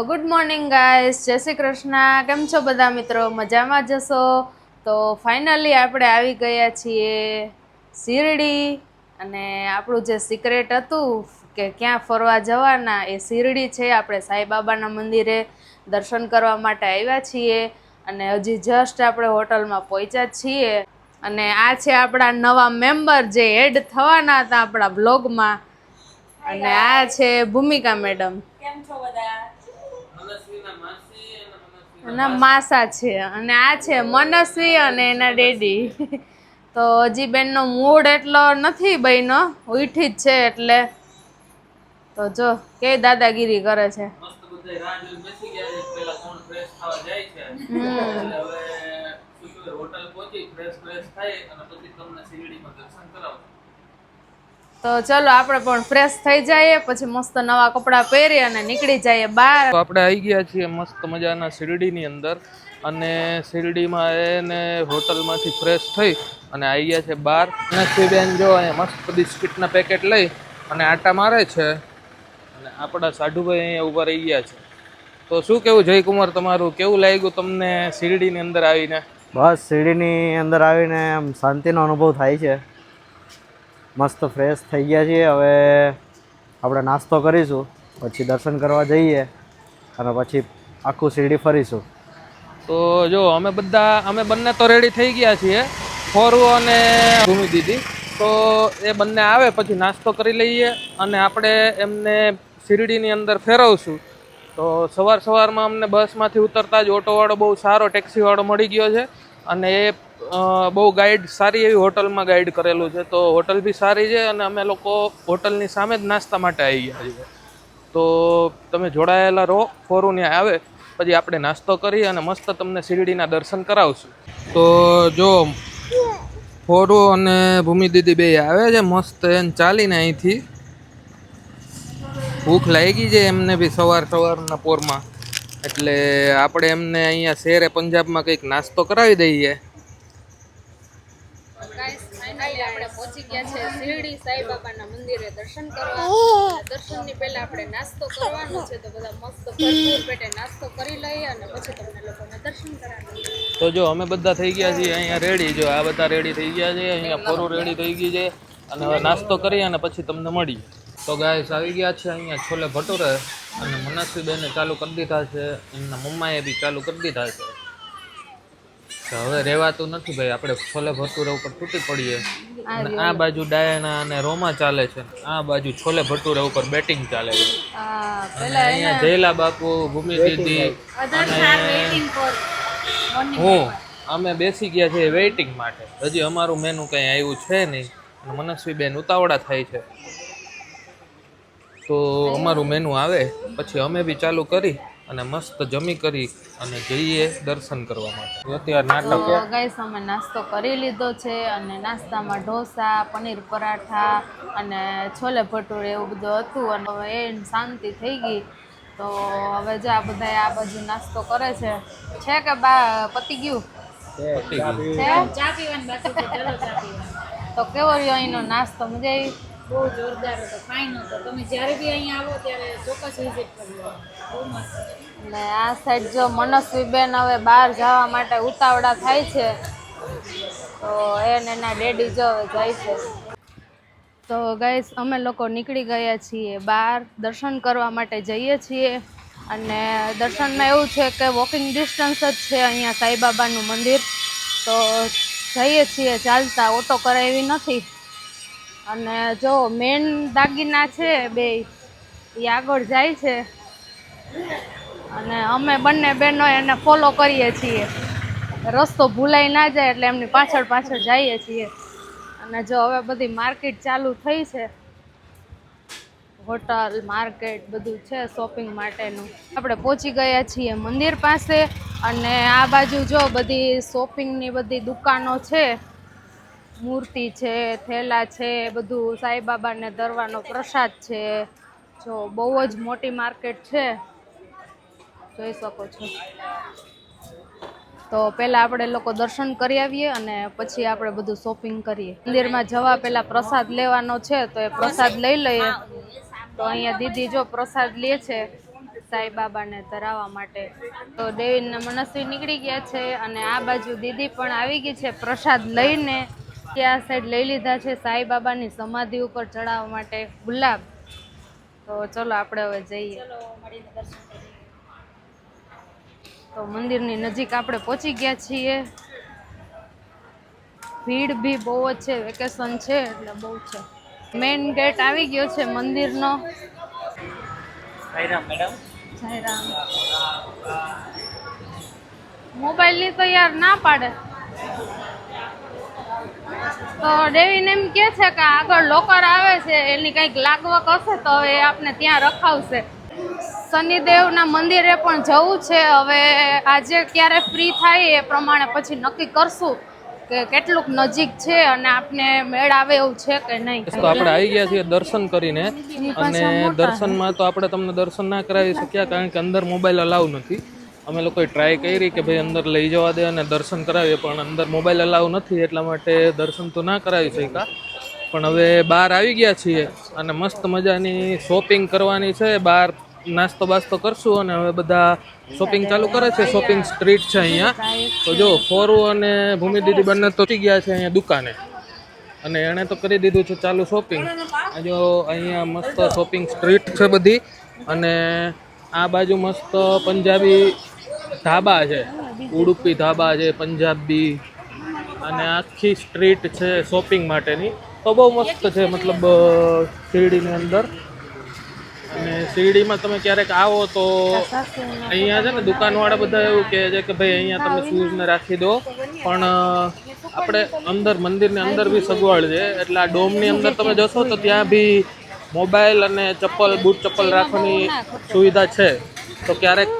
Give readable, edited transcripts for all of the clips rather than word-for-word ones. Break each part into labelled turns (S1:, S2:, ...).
S1: Good morning guys, જય શ્રી કૃષ્ણ. કેમ છો બધા મિત્રો? મજામાં જશો? તો ફાઇનલી આપણે આવી ગયા છીએ શિરડી. અને આપણું જે સિક્રેટ હતું કે ક્યાં ફરવા જવાના, એ શિરડી છે. આપણે સાંઈબાબાના મંદિરે દર્શન કરવા માટે આવ્યા છીએ અને હજી જસ્ટ આપણે હોટલમાં પહોંચ્યા છીએ. અને આ છે આપણા નવા મેમ્બર જે એડ થવાના હતા આપણા બ્લોગમાં. અને આ છે ભૂમિકા મેડમ. કેમ છો બધા? ના માસા છે. અને આ છે મનસ્વી અને એના ડેડી. તો હજી બેનનો મૂડ એટલો નથી બન્યો, ઉઠી જ છે એટલે. તો જો કેવી દાદાગીરી કરે છે. તો ચલો આપણે પણ ફ્રેશ થઈ જઈએ, પછી મસ્ત નવા કપડાં પહેરી અને નીકળી જઈએ બહાર.
S2: તો આપણે આવી ગયા છીએ મસ્ત મજાના શિરડીની અંદર. અને શિરડીમાં એને હોટલમાંથી ફ્રેશ થઈ અને આવી ગયા છે બહાર. બેન જો અહીંયા મસ્ત બિસ્કિટના પેકેટ લઈ અને આટા મારે છે. અને આપણા સાઢુભાઈ અહીંયા ઊભા રહી ગયા છે. તો શું કેવું જયકુમાર, તમારું કેવું લાગ્યું તમને શિરડીની અંદર આવીને?
S3: બસ શિરડીની અંદર આવીને આમ શાંતિનો અનુભવ થાય છે. મસ્ત ફ્રેશ થઈ ગયા છીએ. હવે આપણે નાસ્તો કરીશું, પછી દર્શન કરવા જઈએ અને પછી આખું શિરડી ફરીશું.
S2: તો જો અમે બંને તો રેડી થઈ ગયા છીએ, ફોરુ અને ભૂમિ દીદી. તો એ બંને આવે પછી નાસ્તો કરી લઈએ અને આપણે એમને શિરડીની અંદર ફેરવશું. તો સવારમાં અમને બસમાંથી ઉતરતા જ ઓટોવાળો બહુ સારો, ટેક્સીવાળો મળી ગયો છે. અને એ બહુ ગાઈડ, સારી એવી હોટલમાં ગાઈડ કરેલું છે. તો હોટલ બી સારી છે અને અમે લોકો હોટલની સામે જ નાસ્તા માટે આવી ગયા છીએ. તો તમે જોડાયેલા રહો, ફોરુને આવે પછી આપણે નાસ્તો કરી અને મસ્ત તમને શિરડીના દર્શન કરાવશું. તો જો ફોરુ અને ભૂમિ દીદી બે આવે છે મસ્ત એને ચાલીને અહીંથી. ભૂખ લાગી છે એમને બી સવારના પોરમાં, એટલે આપણે એમને અહીંયા શેરે પંજાબમાં કંઈક નાસ્તો કરાવી દઈએ.
S1: આપણે પહોંચી ગયા છે શિરડી સાંઈબાબાના મંદિરે દર્શન કરવા. દર્શનની પહેલા આપણે નાસ્તો કરવાનો છે, તો બધા મસ્ત ભરપૂર પેટે નાસ્તો કરી લઈએ અને પછી તમને લોકોને દર્શન કરાવીએ.
S2: તો જો અમે બધા થઈ ગયા છીએ અહીંયા રેડી. જો આ બધા રેડી થઈ ગયા છે, અહીંયા ફોરો રેડી થઈ ગઈ છે. અને હવે નાસ્તો કરી અને પછી તમને મળીએ. તો ગાઈસ આવી ગયા છે અહીંયા છોલે ભટુરે. અને મનસ્વી બેને ચાલુ કરી દીધા છે, એમના મમ્માએ બી ચાલુ કરી દીધા છે. હવે રહેવાતું નથી ભાઈ, આપણે છોલે ભટુરે ઉપર તૂટી પડીએ. અને આ બાજુ ડાયના અને રોમા ચાલે છે, આ બાજુ છોલે ભટુરે ઉપર બેટિંગ ચાલે છે. અને અહીંયા જયલા બાપુ, ભૂમિ દીદી અને હું અમે બેસી ગયા છીએ વેઇટિંગ માટે. હજી અમારું મેનુ કંઈ આવ્યું છે નહીં અને મનસ્વી બેન ઉતાવળા થાય છે. તો અમારું મેનુ આવે પછી અમે બી ચાલુ કરી અને મસ્ત જમી કરી અને જઈએ દર્શન કરવા માટે. અત્યારે નાટક
S1: ગાઈસ અમે નાસ્તો કરી લીધો છે અને નાસ્તામાં ઢોસા, પનીર પરાઠા અને છોલે ભટુરે એવું બધું હતું. અને હવે એ શાંતિ થઈ ગઈ. તો હવે જો આ બધા આ બાજુ નાસ્તો કરે છે કે બા પતી ગયું છે? ચા પીવાની બાકી છે. ચલો ચા પીવા. તો કેવો રહ્યો અહીંનો નાસ્તો? મજા આવી? બહુ જોરદાર હતો, ફાઇન હતો. તમે જ્યારે બી અહીંયા આવો ત્યારે ચોક્કસ વિઝિટ કરજો, બહુ મસ્ત. અને આ સાઈડ જો મનસ્વી બેન હવે બહાર જવા માટે ઉતાવળા થાય છે. તો એને એના ડેડી જો જાય છે. તો ગાઈસ અમે લોકો નીકળી ગયા છીએ બહાર, દર્શન કરવા માટે જઈએ છીએ. અને દર્શનમાં એવું છે કે વોકિંગ ડિસ્ટન્સ જ છે અહીંયા સાંઈબાબાનું મંદિર. તો જઈએ છીએ ચાલતા, ઓટો કરાવી નથી. અને જો મેન દાગીના છે બે, એ આગળ જાય છે અને અમે બંને બહેનો એને ફોલો કરીએ છીએ. રસ્તો ભૂલાઈ ના જાય એટલે એમની પાછળ જઈએ છીએ. અને જો હવે બધી માર્કેટ ચાલુ થઈ છે, હોટલ, માર્કેટ બધું છે શોપિંગ માટેનું. આપણે પહોંચી ગયા છીએ મંદિર પાસે. અને આ બાજુ જો બધી શોપિંગની બધી દુકાનો છે, મૂર્તિ છે, થેલા છે, બધું સાંઈબાબાને ધરવાનો પ્રસાદ છે. જો બહુ જ મોટી માર્કેટ છે, જોઈ શકો છો. તો પહેલાં આપણે લોકો દર્શન કરી આવીએ અને પછી આપણે બધું શોપિંગ કરીએ. મંદિરમાં જવા પહેલાં પ્રસાદ લેવાનો છે, તો એ પ્રસાદ લઈ લઈએ. તો અહીંયા દીદી જો પ્રસાદ લે છે. સાંઈબાબાને ધરાવવા માટે. તો દેવીને મનસ્વી નીકળી ગયા છે અને આ બાજુ દીદી પણ આવી ગઈ છે પ્રસાદ લઈને. આ સાઈડ લઈ લીધા છે સાંઈબાબાની સમાધિ ઉપર ચડાવવા માટે ગુલાબ. તો ચલો આપણે હવે જઈએ. તો મંદિરની નજીક આપણે પહોંચી ગયા છીએ. ભીડ બી બહુ જ છે, વેકેશન છે એટલે બહુ છે. મેઇન ગેટ આવી ગયો છે મંદિરનો. જય રામ. મોબાઈલની તો યાર ના પાડે. તો દેવીને એમ કે છે કે આગળ લોકર આવે છે, એની કંઈક લાગવક હશે તો હવે આપને ત્યાં રખાવશે. શનિદેવના મંદિરે પણ જવું છે. હવે આજે ક્યારે ફ્રી થાય એ પ્રમાણે પછી નક્કી કરશું કે કેટલુંક નજીક છે અને આપને મેળ આવે એવું છે કે નહીં.
S2: તો આપણે આવી ગયા છીએ દર્શન કરીને, અને દર્શનમાં તો આપણે તમને દર્શન ના કરાવી શક્યા કારણ કે અંદર મોબાઈલ અલાઉ નથી. અમે લોકોએ ટ્રાય કરી કે ભાઈ અંદર લઈ જવા દે અને દર્શન કરાવીએ, પણ અંદર મોબાઈલ અલાઉ નથી એટલા માટે દર્શન તો ના કરાવી શક્યા. પણ હવે બહાર આવી ગયા છીએ અને મસ્ત મજાની શોપિંગ કરવાની છે. બહાર નાસ્તો બાસ્તો કરશું અને હવે બધા શોપિંગ ચાલુ કરે છે. શોપિંગ સ્ટ્રીટ છે અહીંયા. તો જો ફોરુ અને ભૂમિ દીદી બંને તો પહોંચી ગયા છે અહીંયા દુકાને, અને એણે તો કરી દીધું છે ચાલુ શોપિંગ. જો અહીંયા મસ્ત શોપિંગ સ્ટ્રીટ છે બધી, અને આ બાજુ મસ્ત પંજાબી ધાબા છે, ઉડુપી ધાબા છે, પંજાબી, અને આખી સ્ટ્રીટ છે શોપિંગ માટેની. તો બહુ મસ્ત છે, મતલબ શિરડીની અંદર. અને શિરડીમાં તમે ક્યારેક આવો તો અહીંયા છે ને દુકાનવાળા બધા એવું કહે છે કે ભાઈ અહીંયા તમે શૂઝને રાખી દો, પણ આપણે અંદર મંદિરની અંદર બી સગવડ છે. એટલે આ ડોમની અંદર તમે જશો તો ત્યાં બી મોબાઈલ અને ચપ્પલ, બૂટ ચપ્પલ રાખવાની સુવિધા છે. તો ક્યારેક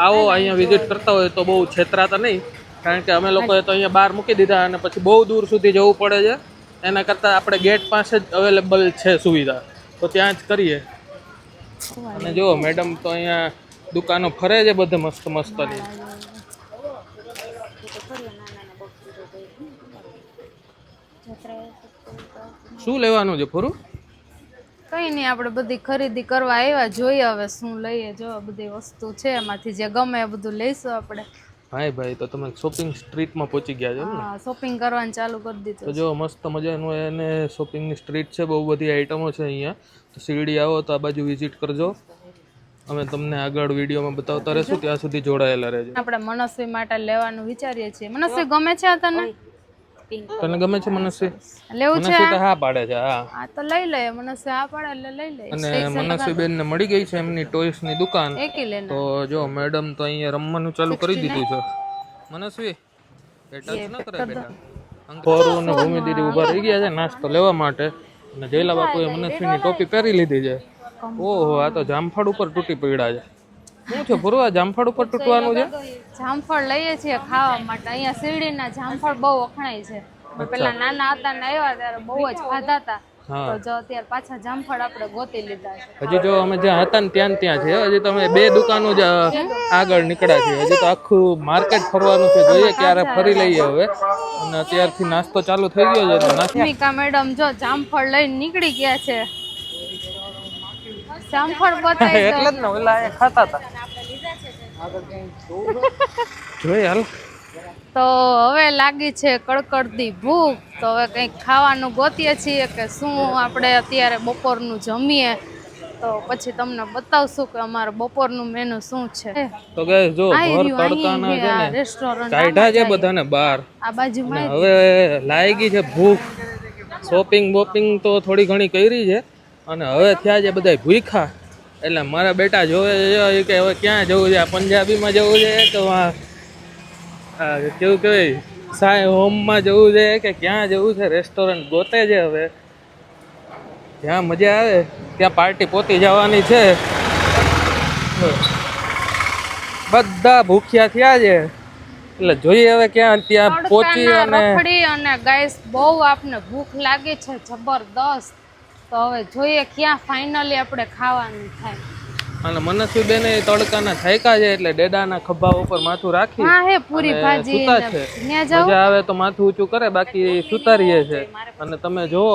S2: આવો અહીંયા વિઝિટ કરતા હોય તો બહુ છેતરાતા નહીં, કારણ કે અમે લોકોએ તો અહીંયા બહાર મૂકી દીધા અને પછી બહુ દૂર સુધી જવું પડે છે. એના કરતાં આપણે ગેટ પાસે જ અવેલેબલ છે સુવિધા, તો ત્યાં જ કરીએ. અને જુઓ મેડમ તો અહીંયા દુકાનો ફરે છે બધે મસ્ત મસ્તની. શું લેવાનું છે ફોરું?
S1: કઈ નહીં, આપણે બધી ખરીદી કરવા આવ્યા, જોઈએ હવે શું લઈએ. જો બધી વસ્તુ છે એમાંથી જે ગમે એ બધું લઈશું આપણે.
S2: ભાઈ તો તમે શોપિંગ સ્ટ્રીટમાં પહોંચી ગયા છો ને?
S1: હા, શોપિંગ કરવાનું ચાલુ કરી દીધું.
S2: તો જો મસ્ત મજાનું એને શોપિંગની સ્ટ્રીટ છે, બહુ બધી આઈટમો છે અહીંયા. તો શિરડી આવો તો આ બાજુ વિઝિટ કરજો. અમે તમને આગળ વિડીયોમાં બતાવતા રહેશું, ત્યાં સુધી જોડાયેલા રહેજો.
S1: આપણે મનસ્વી માટે લેવાનું વિચારીએ છીએ. મનસ્વી ગમે છે તને?
S2: તને ગમે છે મનસ્વી?
S1: લેવું છે?
S2: મનસ્વી તો હા પાડે છે.
S1: હા તો લઈ લઈએ. મનસ્વી હા પાડે એટલે લઈ લઈએ.
S2: અને મનસ્વી બેન ને મળી ગઈ છે એમની ટોયસ ની દુકાન.
S1: એકી લેના.
S2: તો જો મેડમ તો અહીંયા રમવાનું ચાલુ કરી દીધું છે. મનસ્વી બેટા જ ન કરે બેટા. ફોરુ અને ભૂમિ દીદી ઉભા રહી ગયા છે નાસ્તો લેવા માટે, અને જયલા બાપુએ મનસ્વીની ટોપી પહેરી લીધી છે. ઓહો, આ તો જામફળ ઉપર તૂટી પડ્યા છે. શું છે ફોરુ, આ જામફળ ઉપર તૂટવાનું છે?
S1: જામફળ લઈએ છીએ ખાવા માટે. અહીંયા શિરડીના જામફળ બહુ વખણાય છે. પેલા નાના હતા ને આવ્યા ત્યારે બહુ જ ખાધા હતા. તો જો અત્યારે પાછા જામફળ આપણે ગોતી લીધા છે.
S2: હજી જો અમે જ્યાં હતા ને ત્યાં છે. હજી તમે 2 દુકાનો જ આગળ નીકળ્યા છે. હજી તો આખું માર્કેટ ફરવાનું છે. જોઈએ ક્યારે ફરી લઈએ હવે. અને અત્યારથી નાસ્તો ચાલુ થઈ ગયો છે.
S1: ભૂમિકા મેડમ જો જામફળ લઈને નીકળી ગયા છે. જામફળ બતાવી દો.
S2: એટલે જ ને ઓલા ખાતા હતા. જોઈએ હાલ.
S1: તો હવે લાગી છે કડકડતી ભૂખ. તો હવે કંઈક ખાવાનું ગોતીએ છીએ કે શું આપણે અત્યારે બપોરનું જમીએ. તો પછી તમને બતાવશું કે અમારે બપોરનું મેનુ શું છે.
S2: તો ગાઈસ જો ભર તડકાના છે ને
S1: રેસ્ટોરન્ટ
S2: કાઢ્યા છે બધાને બહાર.
S1: આ બાજુમાં
S2: હવે લાગી છે ભૂખ. શોપિંગ બોપિંગ તો થોડી ઘણી કરી છે, અને હવે થયા છે બધા ભૂખા. એટલે મારા બેટા જોવે કે હવે ક્યાં જવું છે, આ પંજાબીમાં જવું છે કે કેવું કહેવાય સાઈ હોમમાં જવું છે કે ક્યાં જવું છે. રેસ્ટોરન્ટ ગોતે છે. હવે જ્યાં મજા આવે ત્યાં પાર્ટી પહોંચી જવાની છે. બધા ભૂખ્યા થયા છે, એટલે જોઈએ હવે ક્યાં ત્યાં પહોંચી.
S1: અને ગાઈસ બહુ આપને ભૂખ લાગી છે જબરદસ્ત. તો હવે જોઈએ ક્યાં ફાઇનલી આપણે ખાવાનું થાય.
S2: અને મનસ્વી બેને તડકાના થાયકા છે એટલે ડેડાના ખભા ઉપર માથું રાખી
S1: હા હે પૂરી ભાજી
S2: સુતા છે. મજા આવે તો માથું ઊંચું કરે, બાકી સુતા રહીએ છે. અને તમે જુઓ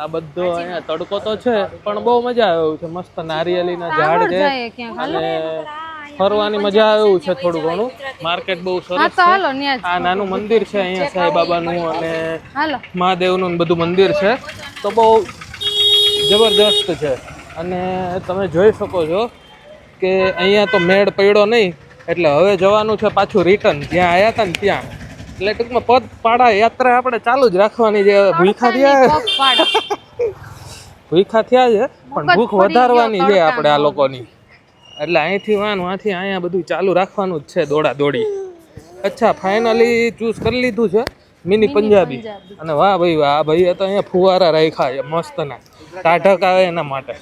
S2: આ બધો અહીંયા તડકો તો છે પણ બહુ મજા આવે એવું છે. મસ્ત નારિયેળીના ઝાડ છે
S1: જાય ક્યાંક
S2: અને ફરવાની મજા આવે એવું છે થોડું ઘણું. માર્કેટ બહુ સરસ
S1: તો
S2: છે.
S1: હાલો ન્યા
S2: આ નાનું મંદિર છે અહીંયા સાંઈબાબાનું અને
S1: હાલો
S2: મહાદેવનું બધું મંદિર છે તો બહુ જબરદસ્ત છે. અને તમે જોઈ શકો છો કે અહીંયા તો મેળ પડ્યો નહીં એટલે હવે જવાનું છે પાછું રિટર્ન જ્યાં આવ્યા હતા ને ત્યાં. એટલે ટૂંકમાં પગપાળા યાત્રા આપણે ચાલુ જ રાખવાની છે. ભૂખા થયા ભૂખા થયા છે પણ ભૂખ વધારવાની છે આપણે આ લોકોની. એટલે અહીંથી વાંથી અહીંયા બધું ચાલુ રાખવાનું જ છે દોડા દોડી. અચ્છા ફાઇનલી ચૂઝ કરી લીધું છે મિની પંજાબી. અને વાહ ભાઈ વાહ, આ ભાઈએ તો અહીંયા ફુવારા રાખ્યા છે મસ્તના, ટાઢક આવે એના માટે.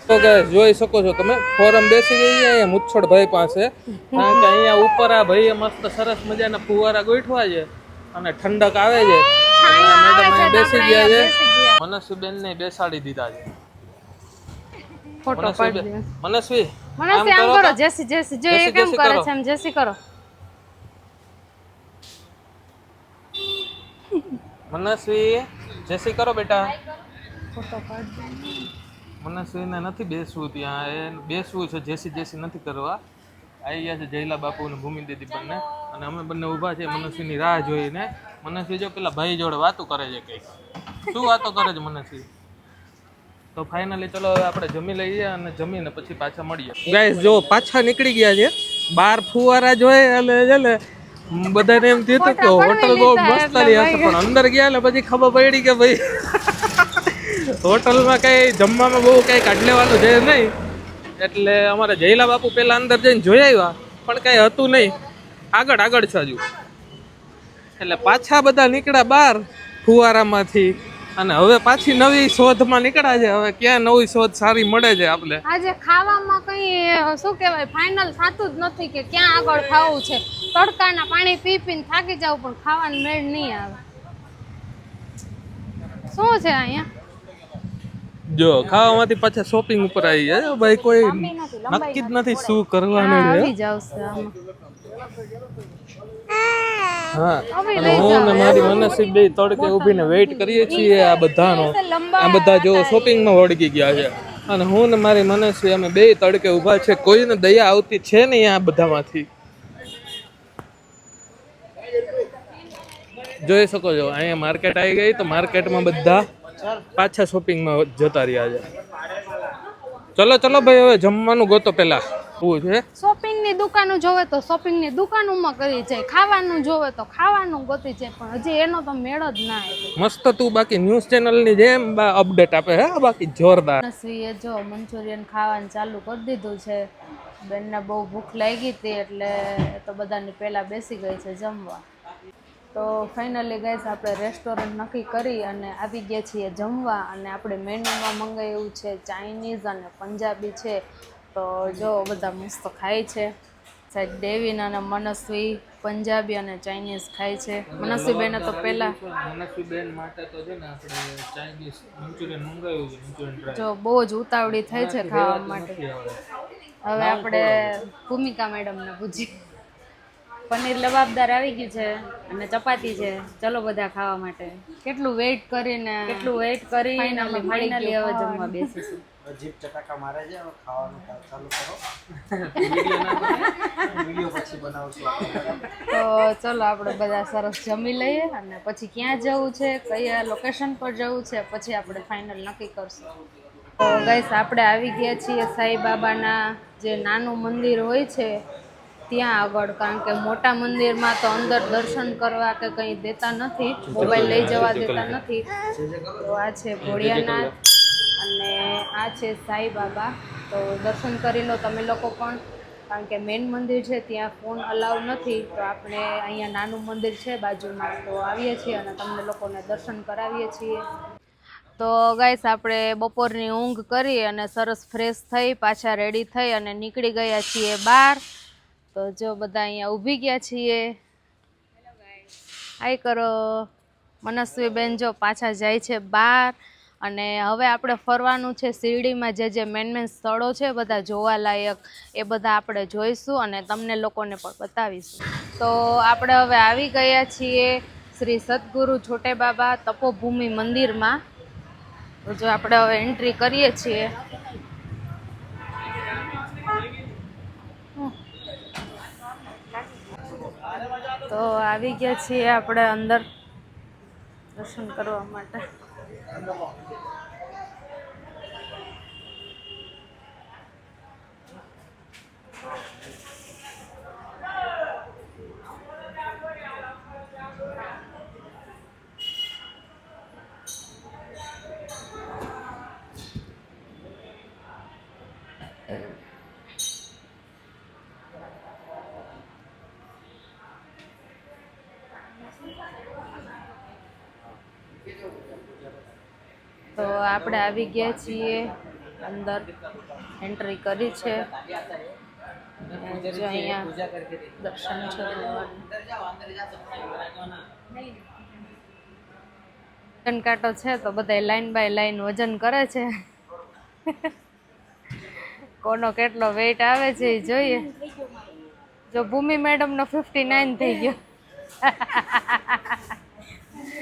S2: તો ગાઈસ જોઈ શકો છો તમે ફોરમ બેસી ગઈ છે અહીંયા મુચ્છડભાઈ પાસે, કારણ કે અહીંયા ઉપર આ ભાઈએ મસ્ત સરસ મજાના ફુવારા ગોઠવા છે અને ઠંડક આવે છે. મેડમ અહીંયા બેસી ગયા છે. મનસ્વીબેન ને બેસાડી દીધા છે.
S1: ફોટો પાડી દે.
S2: મનસ્વી
S1: મનસ્વી આમ કરો, જેસી જેસી જો એ કેમ કરે છે એમ જેસી કરો.
S2: મનસ્વી જેસી કરો બેટા.
S1: ફોટો પાડી દે.
S2: મનસ્વીને નથી બેસવું ત્યાં, એ બેસવું છે, જેસી જેસી નથી કરવા. આવી ગયા છે જયલા બાપુ અને ભૂમિ દીદી બંને, અને અમે બંને ઊભા છે મનસ્વીની રાહ જોઈને. મનસ્વી જો પેલા ભાઈ જોડે વાતો કરે છે કંઈક. શું વાતો કરે છે મનસ્વી? તો ફાઇનલી ચલો હવે આપણે જમી લઈએ અને જમીને પછી પાછા મળીએ. ગાઈસ જો પાછા નીકળી ગયા છે, બહાર ફુવારા જોઈ એટલે છે ને બધાને એમ થયું કે હોટલ બહુ મસ્ત હશે, પણ અંદર ગયા એટલે પછી ખબર પડી કે ભાઈ હોટલમાં કઈ જમવામાં બહુ કઈ કાઢલેવાનું છે નહીં. એટલે અમારે જયલા બાપુ પેલા અંદર જઈને જોઈ આવ્યા પણ કઈ હતું નહીં, આગળ આગળ છે હજુ. એટલે પાછા બધા નીકળ્યા બહાર ફુવારામાંથી અને હવે પાછી નવી શોધમાં નીકળ્યા છે. હવે ક્યાં નવી શોધ સારી મળે છે આપણે.
S1: આજે ખાવામાં કઈ શું કહેવાય ફાઇનલ થતું જ નથી કે ક્યાં આગળ ખાવું છે. તડકાના પાણી પી પીને થાકી જાવ પણ ખાવાનું મેળ નહીં આવે. શું છે અહીંયા?
S2: જો ખાવામાંથી પાછા શોપિંગ ઉપર આવી જાય ભાઈ, કોઈ નક્કી જ નથી શું કરવાનું છે.
S1: આવી જાવશે આમાં.
S2: હા, અને હું ને મારી મનસ્વી બે તડકે ઊભીને વેઇટ કરીએ છીએ આ બધાનો. આ બધા જો શોપિંગમાં વળગી ગયા છે અને હું ને મારી મનસ્વી અમે બે તડકે ઊભા છે. કોઈને દયા આવતી છે નહીં આ બધામાંથી. જોઈ શકો છો અહીંયા માર્કેટ આવી ગઈ તો માર્કેટમાં બધા પાછા શોપિંગમાં જતા રહ્યા છે. ચલો ચલો ભાઈ હવે જમવાનું ગોતો પેલા. શું છે
S1: શોપિંગની દુકાનો જોવે તો શોપિંગની દુકાનોમાં કરી જાય, ખાવાનું જોવે તો ખાવાનું ગોતી જાય, પણ હજી એનો તો મેળ જ ના આવ્યો.
S2: મસ્ત તું બાકી ન્યૂઝ ચેનલની જેમ અપડેટ આપે હે બાકી જોરદાર.
S1: મનસ્વીએ જો મંચુરિયન ખાવાનું ચાલુ કરી દીધું છે. બેનને બહુ ભૂખ લાગી હતી એટલે તો બધાની પહેલા બેસી ગઈ છે જમવા. તો ફાઇનલી ગાઈસ આપણે રેસ્ટોરન્ટ નક્કી કરી અને આવી ગયા છીએ જમવા. અને આપણે મેન્યુમાં મંગાવ્યું છે ચાઇનીઝ અને પંજાબી છે. તો જો બધા મસ્ત ખાય છે. સાહેબ ડેવિન અને મનસ્વી પંજાબી અને ચાઇનીઝ ખાય છે. મનસ્વી બેને તો પહેલા
S2: મનસ્વી બેન માટે તો છે ને આપણે ચાઇનીઝ મંચુરિયન મંગાવ્યું છે, મંચુરિયન ડ્રાય.
S1: જો બહુ જ ઉતાવળી થઈ છે ખાવા માટે. હવે આપણે ભૂમિકા મેડમને પૂછીએ. પનીર લબાબદાર આવી ગયું છે અને ચપાતી છે. ચલો બધા ખાવા માટે. કેટલું વેઇટ કરીને અમે ફાઇનલી હવે જમવા બેસીશું.
S3: જીપ ચટાકા મારે છે, હવે ખાવાનું ચાલુ કરો. વિડિયો પછી બનાવશું
S1: તો ચલો આપણે બધા સરસ જમી લઈએ અને પછી ક્યાં જવું છે, કયા લોકેશન પર જવું છે, પછી આપણે ફાઇનલ નક્કી કરશું. તો ગાઈસ આપણે આવી ગયા છીએ સાંઈબાબાના જે નાનું મંદિર હોય છે ત્યાં આગળ, કારણ કે મોટા મંદિરમાં તો અંદર દર્શન કરવા કે કંઈ દેતા નથી, મોબાઈલ લઈ જવા દેતા નથી. તો આ છે ભોળિયાનાથ અને આ છે સાંઈબાબા. તો દર્શન કરી લો તમે લોકો પણ, કારણ કે મેઇન મંદિર છે ત્યાં ફોન અલાઉ નથી. તો આપણે અહીંયા નાનું મંદિર છે બાજુમાં, તો આવીએ છીએ અને તમને લોકોને દર્શન કરાવીએ છીએ. તો ગાઈસ આપણે બપોરની ઊંઘ કરી અને સરસ ફ્રેશ થઈ પાછા રેડી થઈ અને નીકળી ગયા છીએ બહાર. તો જો બધા અહીંયા ઊભી ગયા છીએ. હાય કરો. મનસ્વી બેન જો પાછા જાય છે બહાર. અને હવે આપણે ફરવાનું છે શિરડીમાં જે મેન સ્થળો છે બધા જોવાલાયક, એ બધા આપણે જોઈશું અને તમને લોકોને પણ બતાવીશું. તો આપણે હવે આવી ગયા છીએ શ્રી સદગુરુ છોટે બાબા તપોભૂમિ મંદિરમાં. તો જો આપણે હવે એન્ટ્રી કરીએ છીએ. તો આવી ગયા છીએ આપણે અંદર દર્શન કરવા માટે. તો આપણે આવી ગયા છીએ અંદર, એન્ટ્રી કરી છે. જો અહીંયા દર્શન છે વજન કાંટો છે તો બધા લાઈન બાય લાઈન વજન કરે છે. કોનો કેટલો વેઇટ આવે છે એ જોઈએ. જો ભૂમિ મેડમ નો 59 થઈ ગયો.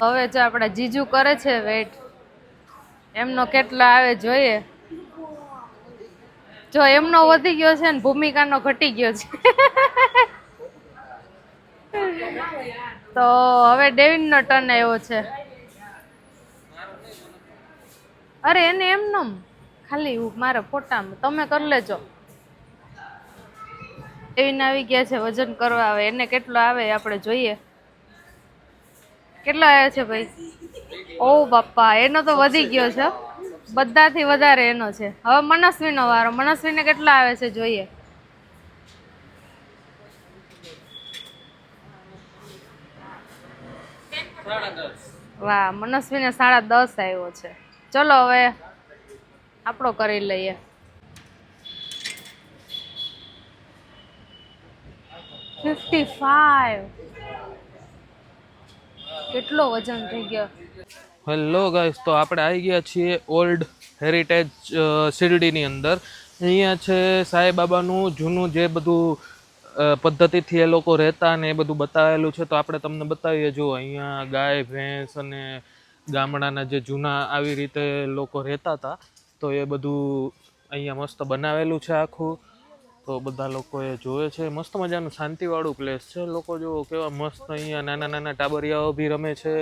S1: હવે જો આપણા જીજુ કરે છે વેઇટ, એમનો કેટલો આવે જોઈએ. જો એમનો વધી ગયો છે ને ભૂમિકાનો ઘટી ગયો છે. તો હવે ડેવિનનો ટર્ન આવ્યો છે. અરે એને એમનો ખાલી મારા ફોટામાં તમે કરી લેજો. ડેવિન આવી ગયા છે વજન કરવા. આવે એને કેટલો આવે આપણે જોઈએ. કેટલો આવ્યો છે ભાઈ? ઓ બાપા, એનો તો વધી ગયો છે, બધાથી વધારે એનો છે. હવે મનસ્વીનો વારો. મનસ્વીને કેટલો આવે છે જોઈએ. વાહ, મનસ્વીને 10.5 આવ્યો છે. ચલો હવે આપણો કરી લઈએ. કેટલો વજન થઈ ગયો.
S2: હેલો ગાઈસ, તો આપણે આવી ગયા છીએ ઓલ્ડ હેરિટેજ શિરડીની અંદર. અહીંયા છે સાંઈબાબાનું જૂનું જે બધું પદ્ધતિથી એ લોકો રહેતા ને એ બધું બતાવેલું છે. તો આપણે તમને બતાવીએ. જો અહીંયા ગાય ભેંસ અને ગામડાના જે જૂના આવી રીતે લોકો રહેતા હતા, તો એ બધું અહીંયા મસ્ત બનાવેલું છે આખું. તો બધા લોકો એ જોવે છે. મસ્ત મજાનું શાંતિવાળું પ્લેસ છે. લોકો જો કેવા મસ્ત અહીંયા નાના નાના ટાબરિયાઓ બી રમે છે.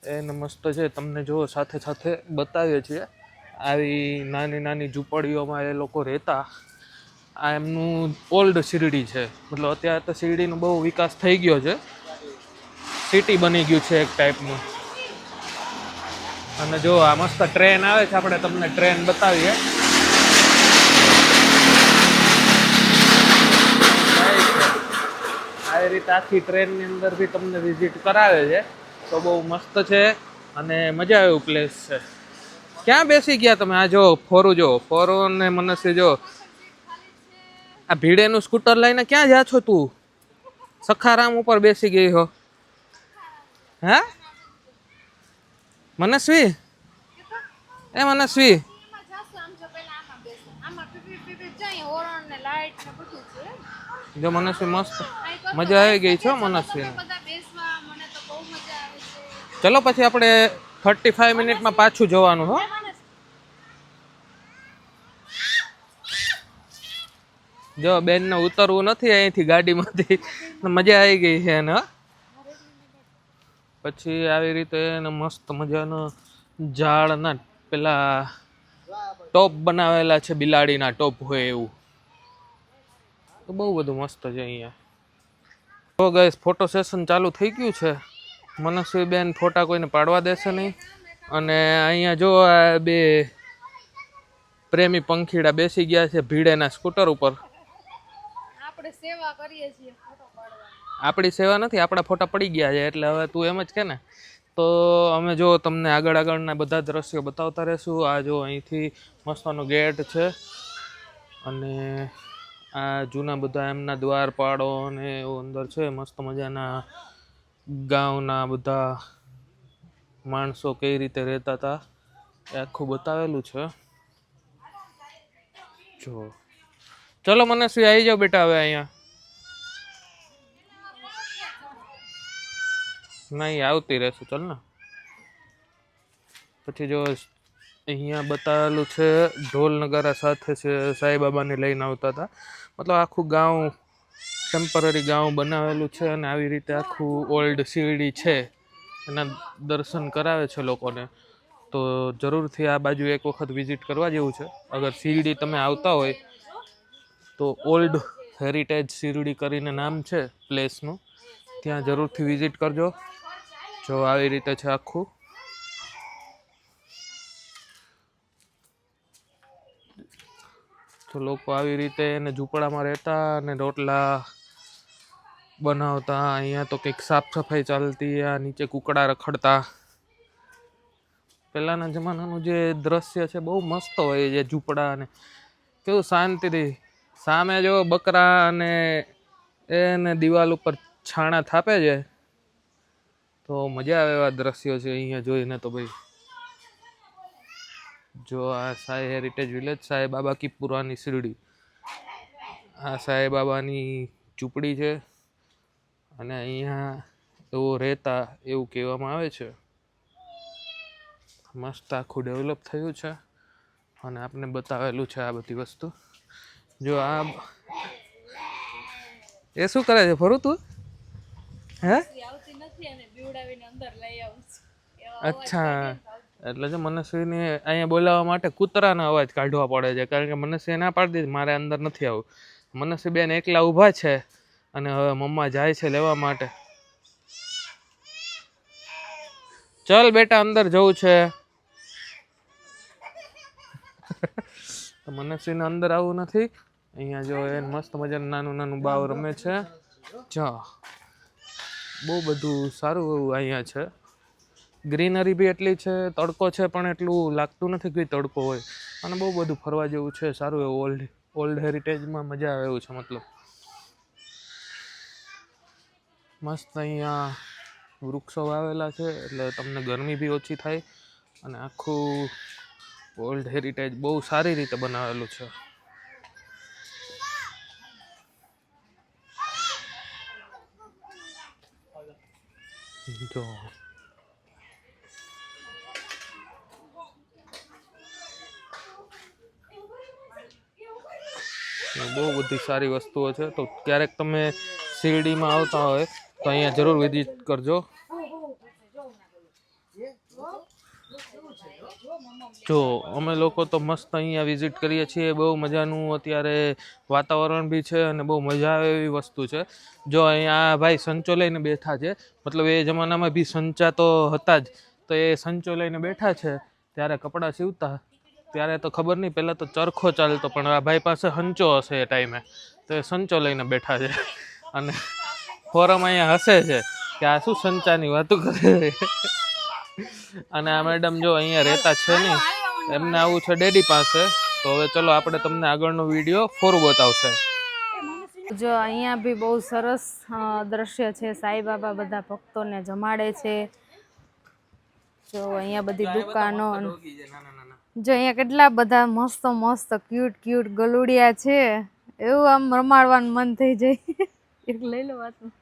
S2: એને મસ્ત છે. તમને જો સાથે સાથે બતાવીએ છીએ. આવી નાની નાની ઝૂંપડીઓમાં એ લોકો રહેતા. આ એમનું ઓલ્ડ શિરડી છે. મતલબ અત્યારે તો શિરડીનો બહુ વિકાસ થઈ ગયો છે, સિટી બની ગયું છે એક ટાઈપનું. અને જો આ મસ્ત ટ્રેન આવે છે, આપણે તમને ટ્રેન બતાવીએ. આવી રીતે આખી ટ્રેનની અંદર બી તમને વિઝિટ કરાવે છે. તો બહુ મસ્ત છે અને મજા આવે એવું પ્લેસ છે. ક્યાં બેસી ગયા તમે? આ જો ફોરું, જો ફોરું ને મનસ્વી જો આ ભીડેનું સ્કૂટર લઈને ક્યાં જા છો તું? સખારામ ઉપર બેસી ગઈ હો. હે મનસ્વી? એ મનસ્વી, જો મનસ્વી મસ્ત મજા આવી ગઈ છે મનસ્વીને. ચલો પછી આપણે 35 મિનિટમાં પાછું જવાનું. હો જો બેનને ઉતરવું નથી અહીંથી ગાડીમાંથી. મજા આવી ગઈ છે એને. પછી આવી રીતે એને મસ્ત મજાનો ઝાડના પેલા ટોપ બનાવેલા છે, બિલાડીના ટોપ હોય એવું. તો બહુ બધું મસ્ત છે અહીંયા. તો ગાઈસ, ફોટો સેશન ચાલુ થઈ ગયું છે. મનસ્વી બેન ફોટા કોઈને પાડવા દેશે નહીં. અને અહીંયા જો આ બે પ્રેમી પંખીડા બેસી ગયા છે ભીડેના સ્કૂટર ઉપર.
S1: આપણે સેવા કરીએ છીએ, ફોટો પાડવા.
S2: આપણી સેવા નથી, આપણા ફોટા પડી ગયા છે એટલે હવે તું એમ જ કે ને. તો અમે જો તમને આગળના બધા દ્રશ્યો બતાવતા રહેશું. આ જો અહીંથી મસ્તનો ગેટ છે અને આ જૂના બધા એમના દ્વારપાળો ને એવું અંદર છે. મસ્ત મજાના ગામના બધા માણસો કઈ રીતે રહેતા હતા એ આખું બતાવેલું છે. જો ચલો મનસ્વી, આવી જાઓ બેટા હવે અહીંયા. નહીં, આવતી રહેશું. ચાલ ને. પછી જો અહીંયા બતાવેલું છે ઢોલ નગારા સાથે છે સાંઈબાબાને લઈને આવતા હતા. મતલબ આખું ગામ ટેમ્પરરી ગામ બનાવેલું છે અને આવી રીતે આખું ઓલ્ડ શિરડી છે એના દર્શન કરાવે છે લોકોને. તો જરૂરથી આ બાજુ એક વખત વિઝિટ કરવા જેવું છે. અગર શિરડી તમે આવતા હોય તો ઓલ્ડ હેરિટેજ શિરડી કરીને નામ છે પ્લેસનું, ત્યાં જરૂરથી વિઝિટ કરજો. જો આવી રીતે છે આખું. તો લોકો આવી રીતે એને ઝૂંપડામાં રહેતા અને રોટલા બનાવતા. અહીંયા તો કંઈક સાફ સફાઈ ચાલતી, આ નીચે કુકડા રખડતા. પહેલાંના જમાનાનું જે દ્રશ્ય છે બહુ મસ્ત હોય, જે ઝૂંપડા અને કેવું શાંતિથી. સામે જો બકરા અને એને દિવાલ ઉપર છાણા થાપે છે, તો મજા આવે એવા દ્રશ્યો છે અહીંયા જોઈને. તો ભાઈ જો આ સાઈ હેરિટેજ વિલેજ, સાંઈબાબા કી પુરાની શિરડી. આ સાંઈબાબાની ઝૂંપડી છે અને અહીંયા એવો રહેતા એવું કહેવામાં આવે છે. મસ્ત આખું ડેવલપ થયું છે અને આપને બતાવેલું છે આ બધી વસ્તુ. જો આ એ શું કરે છે ફરું તું? હે અચ્છા, એટલે જો મનસ્વીને અહીંયા બોલાવવા માટે કૂતરાનો અવાજ કાઢવા પડે છે, કારણ કે મનસ્વી ના પાડી દીધી મારે અંદર નથી આવું. મનસ્વી બેન એકલા ઊભા છે અને હવે મમ્મા જાય છે લેવા માટે. ચલ બેટા અંદર જવું છે. તો મનસ્વીને અંદર આવવું નથી. અહીંયા જો એ મસ્ત મજાનું નાનું નાનું બાવ રમે છે. જા બહુ બધું સારું એવું અહીંયા છે. ગ્રીનરી બી એટલી છે, તડકો છે પણ એટલું લાગતું નથી કે તડકો હોય. અને બહુ બધું ફરવા જેવું છે, સારું એવું ઓલ્ડ હેરિટેજમાં મજા આવે એવું છે. મતલબ મસ્ત અહીંયા વૃક્ષો વાવેલા છે એટલે તમને ગરમી બી ઓછી થાય અને આખું ઓલ્ડ હેરિટેજ બહુ સારી રીતે બનાવેલું છે. જો બહુ બધી સારી વસ્તુઓ છે. તો ક્યારેક તમે શિરડીમાં આવતા હોય તો અહીંયા જરૂર વિઝિટ કરજો. જો અમે લોકો તો મસ્ત અહીંયા વિઝિટ કરીએ છીએ. બહુ મજાનું અત્યારે વાતાવરણ બી છે અને બહુ મજા આવે એવી વસ્તુ છે. જો અહીંયા ભાઈ સંચો લઈને બેઠા છે, મતલબ એ જમાનામાં બી સંચા તો હતા જ. તો એ સંચો લઈને બેઠા છે. ત્યારે કપડાં સીવતા ત્યારે તો ખબર નહીં, પહેલાં તો ચરખો ચાલતો, પણ આ ભાઈ પાસે સંચો હશે એ ટાઈમે, તો એ સંચો લઈને બેઠા છે અને ફોરમ અહીંયા હસે છે કે આ શું સંચાની વાતો કરે. અને આ મેડમ જો અહીંયા રહેતા છે નહીં, એમને આવું છે ડેડી પાસે. તો હવે ચલો આપણે તમને આગળનો વિડીયો ફોરું બતાવશે.
S1: જો અહીંયા બી બહુ સરસ દ્રશ્ય છે. સાંઈબાબા બધા ભક્તોને જમાડે છે. જો અહીંયા બધી દુકાનો, જો અહીંયા કેટલા બધા મસ્ત મસ્ત ક્યુટ ક્યુટ ગલુડિયા છે. એવું આમ રમાડવાનું મન થઈ જાય. એક લઈ લો વાતમાં.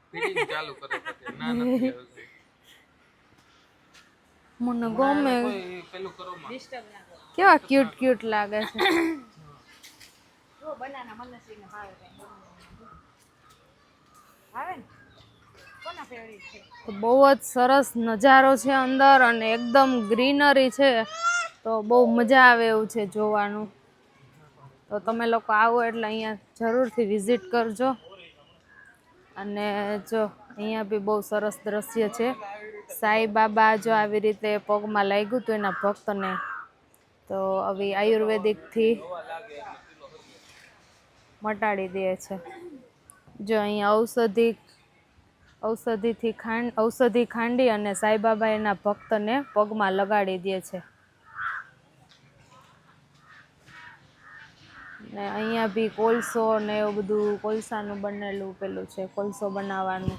S1: મને ગમે, કેવા ક્યુટ ક્યુટ લાગે છે. બહુ જ સરસ નજારો છે અંદર અને એકદમ ગ્રીનરી છે. તો બહુ મજા આવે એવું છે જોવાનું. તો તમે લોકો આવો એટલે અહીંયા જરૂરથી વિઝિટ કરજો. અને જો અહીંયા બી બહુ સરસ દ્રશ્ય છે. સાંઈબાબા જો આવી રીતે પગમાં લાગ્યું હતું એના ભક્તને, તો આવી આયુર્વેદિકથી મટાડી દે છે. જો અહીંયા ઔષધિ ખાંડી અને સાંઈબાબા એના ભક્તને પગમાં લગાડી દે છે. ને અહીંયા બી કોલસો ને એવું બધું કોલસાનું બનેલું પેલું છે, કોલસો બનાવવાનું.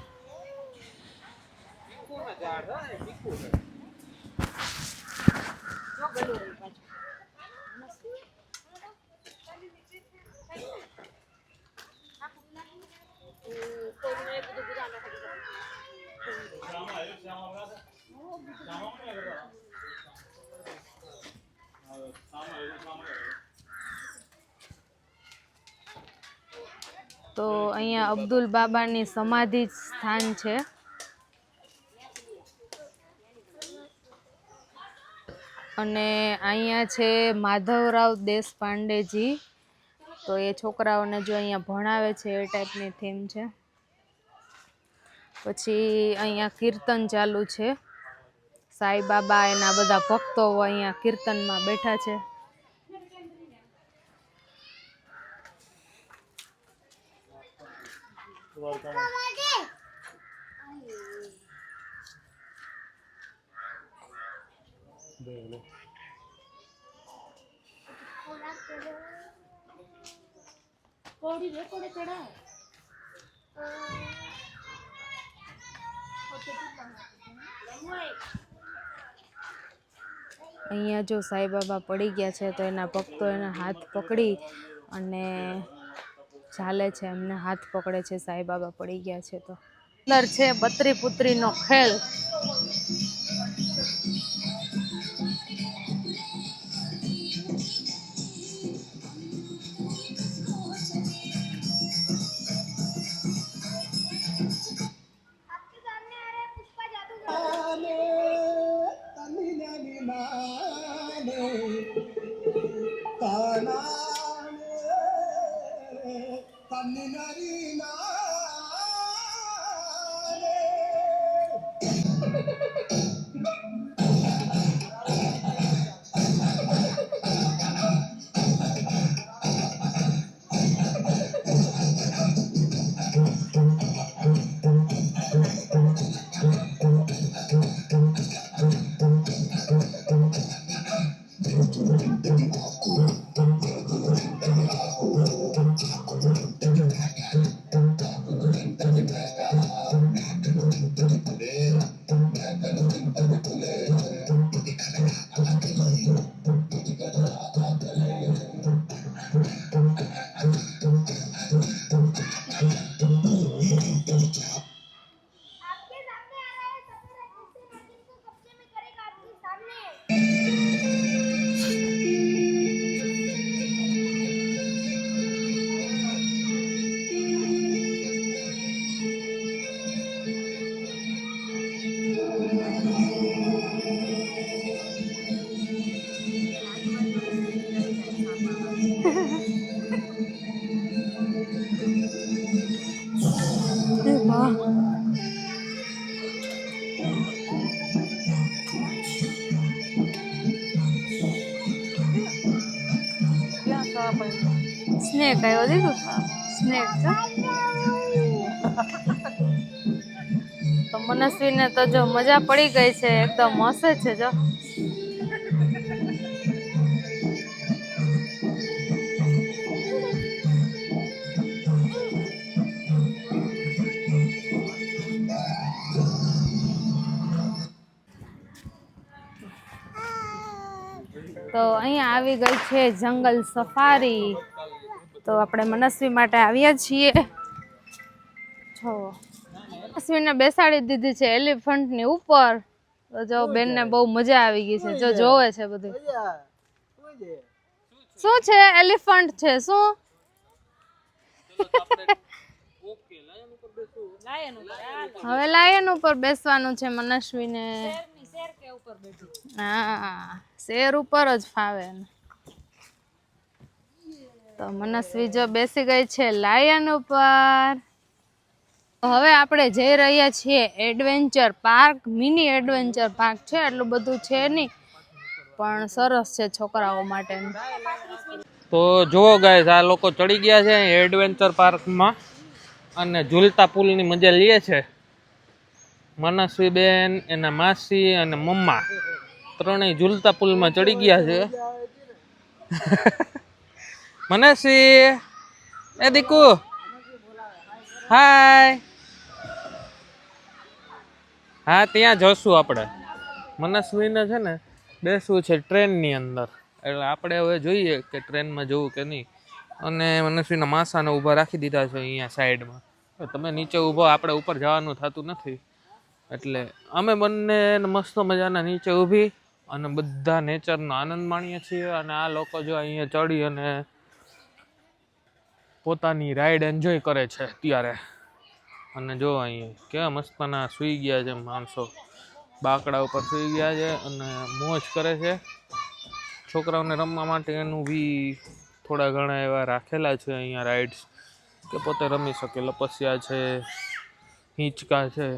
S1: તો અહીંયા અબ્દુલ બાબાની સમાધિ સ્થાન છે. અને અહીંયા છે માધવરાવ દેશપાંડેજી, તો એ છોકરાઓને જો અહીંયા ભણાવે છે એ ટાઈપની થીમ છે. પછી અહીંયા કીર્તન ચાલુ છે. સાંઈ બાબા એના બધા ભક્તો અહીંયા કીર્તનમાં બેઠા છે. અહીંયા જો સાંઈ બાબા પડી ગયા છે તો એના ભક્તો એના હાથ પકડી અને ચાલે છે, એમને હાથ પકડે છે. સાંઈ બાબા પડી ગયા છે તો અંદર છે બત્રી પુત્રીનો ખેલ. સ્નેક આવ્યો દીધું, સ્નેક છે. તો મનસ્વીને તો જો મજા પડી ગઈ છે, એકદમ મસ્ત છે જો. તો અહીંયા આવી ગઈ છે જંગલ સફારી. તો આપણે મનસ્વી માટે આવ્યા છીએ. જો મનસ્વીને બેસાડી દીધી છે એલિફન્ટની ઉપર. તો જો બેનને બહુ મજા આવી ગઈ છે, જો જોવે છે બધું. શું છે? એલિફન્ટ છે. શું? હવે લાયન ઉપર બેસવાનું છે મનસ્વીને. હા, શેર ઉપર જ ફાવે. તો મનસ્વી જો બેસી ગઈ છે લાયન ઉપર. હવે આપણે જઈ રહ્યા છીએ adventure park. Mini adventure park છે, એટલું બધું છે નહીં પણ સરસ છે છોકરાઓ માટે.
S2: તો જુઓ ગાઈસ, આ લોકો ચડી ગયા છે એડવેન્ચર પાર્કમાં અને ઝૂલતા પુલની મજા લે છે. મનસ્વી બેન, એના માસી અને મમ્મા ત્રણેય ઝૂલતા પુલમાં ચડી ગયા છે. મનસ્વી, એ દીકુ, હાય. હા, ત્યાં જશું આપણે. મનસ્વીને છે ને બેસવું છે ટ્રેનની અંદર, એટલે આપણે હવે જોઈએ કે ટ્રેનમાં જવું કે નહીં. અને મનસ્વીના માસાને ઊભા રાખી દીધા છે અહીંયા સાઈડમાં. તમે નીચે ઊભો, આપણે ઉપર જવાનું થતું નથી, એટલે અમે બંને મસ્ત મજાના નીચે ઊભી અને બધા નેચરનો આનંદ માણીએ છીએ. અને આ લોકો જો અહીંયા ચડી અને પોતાની રાઈડ એન્જોય કરે છે ત્યારે. અને જો અહીંયા કેવા મસ્તના સૂઈ ગયા છે માણસો, બાકડા ઉપર સૂઈ ગયા છે અને મોજ કરે છે. છોકરાઓને રમવા માટે એનું બી થોડા ઘણા એવા રાખેલા છે અહીંયા રાઇડ્સ કે પોતે રમી શકે. લપસ્યા છે, હિંચકા છે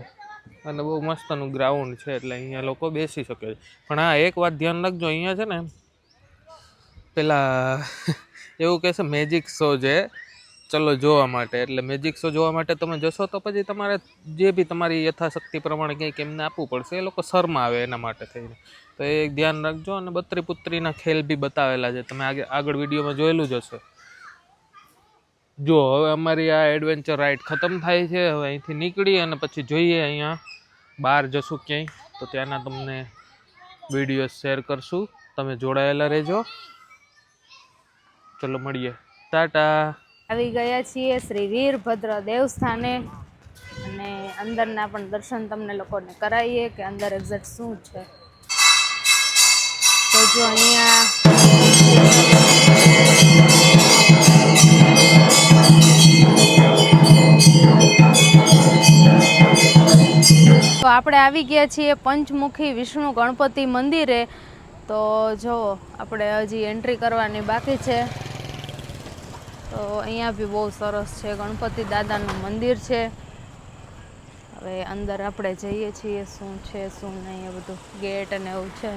S2: અને બહુ મસ્તનું ગ્રાઉન્ડ છે એટલે અહીંયા લોકો બેસી શકે છે. પણ હા, એક વાત ધ્યાન રાખજો, અહીંયા છે ને પેલા એવું કહેશે મેજિક શો છે ચલો જોવા માટે. એટલે મેજિક શો જોવા માટે તમે જશો તો પછી તમારે જે બી તમારી યથાશક્તિ પ્રમાણે કંઈક એમને આપવું પડશે. એ લોકો શર્મા આવે એના માટે થઈને, તો એ ધ્યાન રાખજો. અને બત્રી પુત્રીના ખેલ બી બતાવેલા છે, તમે આગળ વિડીયોમાં જોયેલું જ હશે. જો હવે અમારી આ એડવેન્ચર રાઇડ ખતમ થાય છે. હવે અહીંથી નીકળી અને પછી જોઈએ અહીંયા બહાર જશું ક્યાંય, તો ત્યાંના તમને વિડીયો શેર કરશું. તમે જોડાયેલા રહેજો. ચલો મળીએ, ટાટા.
S1: આવી ગયા છીએ શ્રી વીરભદ્ર દેવસ્થાને અને અંદરના પણ દર્શન તમને લોકોને કરાવીએ કે અંદર એક્ઝેક્ટ શું છે. તો જો અહીંયા તો આપણે આવી ગયા છીએ પંચમુખી વિષ્ણુ ગણપતિ મંદિરે. તો જો આપણે હજી એન્ટ્રી કરવાની બાકી છે. તો અહીંયા બી બહુ સરસ છે, ગણપતિ દાદાનું મંદિર છે. હવે અંદર આપણે જઈએ છીએ, શું છે શું નહીં એ બધું ગેટ અને એવું છે.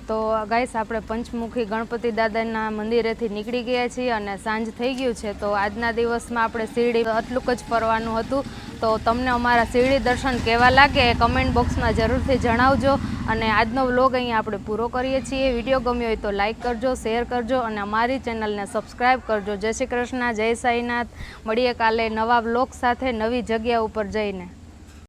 S1: તો ગાઈસ આપણે પંચમુખી ગણપતિ દાદાના મંદિરેથી નીકળી ગયા છીએ અને સાંજ થઈ ગયું છે. તો આજના દિવસમાં આપણે શિરડી આટલું જ ફરવાનું હતું. તો તમને અમારા શિરડી દર્શન કેવા લાગે એ કમેન્ટ બોક્સમાં જરૂરથી જણાવજો. અને આજનો વ્લોગ અહીંયા આપણે પૂરો કરીએ છીએ. વિડીયો ગમ્યો હોય તો લાઇક કરજો, શેર કરજો અને અમારી ચેનલને સબસ્ક્રાઈબ કરજો. જય શ્રી કૃષ્ણ, જય સાઈનાથ. મળીએ કાલે નવા વ્લોગ સાથે નવી જગ્યા ઉપર જઈને.